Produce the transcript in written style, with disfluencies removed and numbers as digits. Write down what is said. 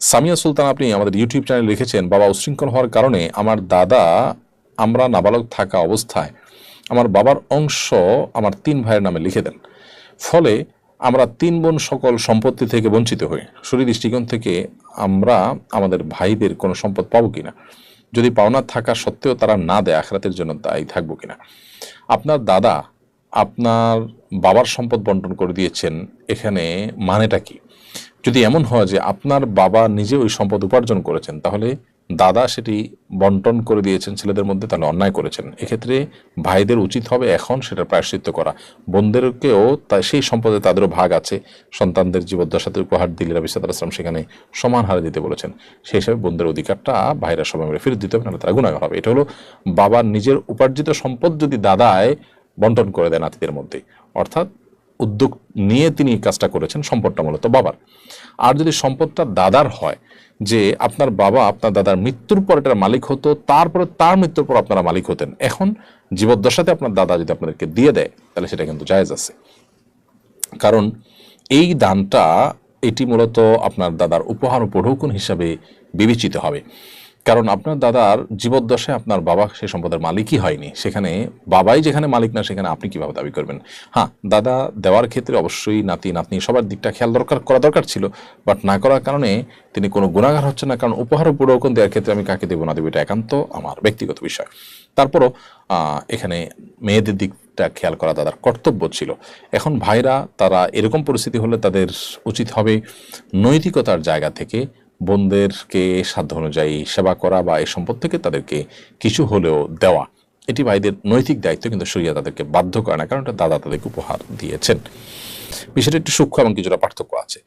সামিয়া সুলতান, আপনি আমাদের ইউটিউব চ্যানেলে লিখেছেন, বাবা উচ্ছৃঙ্খল হওয়ার কারণে আমার দাদা, আমরা নাবালক থাকা অবস্থায় আমার বাবার অংশ আমার 3 ভাইয়ের নামে লিখে দেন। ফলে আমরা 3 বোন সকল সম্পত্তি থেকে বঞ্চিত হই। শরীর দৃষ্টিকোণ থেকে আমরা আমাদের ভাইদের কোনো সম্পদ পাবো কিনা, যদি পাওনা থাকা সত্ত্বেও তারা না দেয়, আখিরাতের জন্য দায়ী থাকবো কিনা। আপনার দাদা আপনার বাবার সম্পদ বন্টন করে দিয়েছেন, এখানে মানেটা কি? যদি এমন হয় যে আপনার বাবা নিজে ওই সম্পদ উপার্জন করেছেন, তাহলে দাদা সেটি বন্টন করে দিয়েছেন ছেলেদের মধ্যে, তাহলে অন্যায় করেছেন। এক্ষেত্রে ভাইদের উচিত হবে এখন সেটা প্রায়শ্চিত্ত করা। বোনদেরকেও সেই সম্পদে তাদেরও ভাগ আছে, সন্তানদের জীবদ্দশাতে উপহার দিলে নবী সাল্লাল্লাহু আলাইহি ওয়াসাল্লাম সেখানে সমান হারে দিতে বলেছেন। সেই হিসাবে বোনদের অধিকারটা ভাইরা সময় মিলে ফেরত দিতে হবে, নাহলে তারা গুনাহগার হবে। এটা হলো বাবার নিজের উপার্জিত সম্পদ যদি দাদায় বন্টন করে দেন নাতিদের মধ্যে, অর্থাৎ উদ্যোগ নিয়ে তিনি কাজটা করেছেন, সম্পদটা মূলত বাবার। আর যদি সম্পদটা দাদার হয়, যে আপনার বাবা আপনার দাদার মৃত্যুর পর এটার মালিক হতো, তারপরে তার মৃত্যুর পর আপনারা মালিক হতেন, এখন জীবদ্দশাতে আপনার দাদা যদি আপনাদেরকে দিয়ে দেয়, তাহলে সেটা কিন্তু জায়েজ আছে। কারণ এই দানটা এটি মূলত আপনার দাদার উপহার ও উপঢৌকন হিসাবে বিবেচিত হবে। কারণ আপনার দাদার জীবদ্দশায় আপনার বাবা সে সম্পদের মালিকই হয়নি, সেখানে বাবাই যেখানে মালিক না, সেখানে আপনি কিভাবে দাবি করবেন? হ্যাঁ, দাদা দেওয়ার ক্ষেত্রে অবশ্যই নাতি নাতনি সবার দিকটা খেয়াল করা দরকার ছিল, বাট না করার কারণে তিনি কোনো গুনাহগার হচ্ছে না। কারণ উপহার উপঢৌকন দেওয়ার ক্ষেত্রে আমি কাকে দেবো না দেবো এটা একান্ত আমার ব্যক্তিগত বিষয়। তারপরও এখানে মেয়েদের দিকটা খেয়াল করা দাদার কর্তব্য ছিল। এখন ভাইরা তারা এরকম পরিস্থিতি হলে তাদের উচিত হবে নৈতিকতার জায়গা থেকে বোনদেরকে সাধ্য অনুযায়ী সেবা করা বা এই সম্পদ থেকে তাদেরকে কিছু হলেও দেওয়া। এটি ভাইদের নৈতিক দায়িত্ব, কিন্তু শরিয়া তাদেরকে বাধ্য করে না, কারণ এটা দাদা তাদেরকে উপহার দিয়েছেন। বিষয়টা একটু সূক্ষ্ম এবং কিছুটা পার্থক্য আছে।